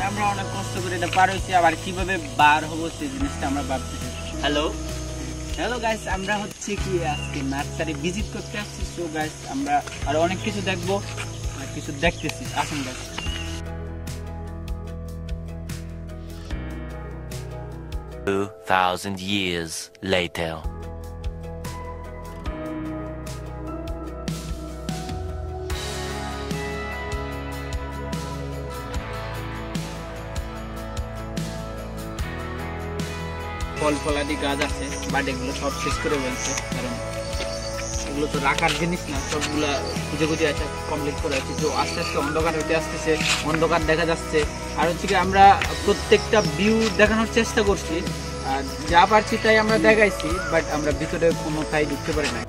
আমরা অনেক কষ্ট করে এটা পার হইছি, আবার কিভাবে বার হবো সেই জিনিসটা আমরা ভাবতেছি। হ্যালো হ্যালো গাইস, আমরা হচ্ছে কি আজকে নার্সারি ভিজিট করতে আসছি। সো গাইস আমরা আর অনেক কিছু দেখবো, অনেক কিছু দেখতেছি। আসুন গাইস। 2,000 years later. ফল ফলাদি গাছ আছে, বাট এগুলো সব শেষ করে বলছে, কারণ এগুলো তো রাখার জিনিস না, সবগুলা খুঁজে খুঁজে আছে, কমপ্লিট করে আছে। তো আস্তে আস্তে অন্ধকার হতে আসতেছে, অন্ধকার দেখা যাচ্ছে। আর হচ্ছে কি আমরা প্রত্যেকটা ভিউ দেখানোর চেষ্টা করছি, আর যা পারছি তাই আমরা দেখাইছি, বাট আমরা ভিতরে কোনোটাই ঢুকতে পারি না।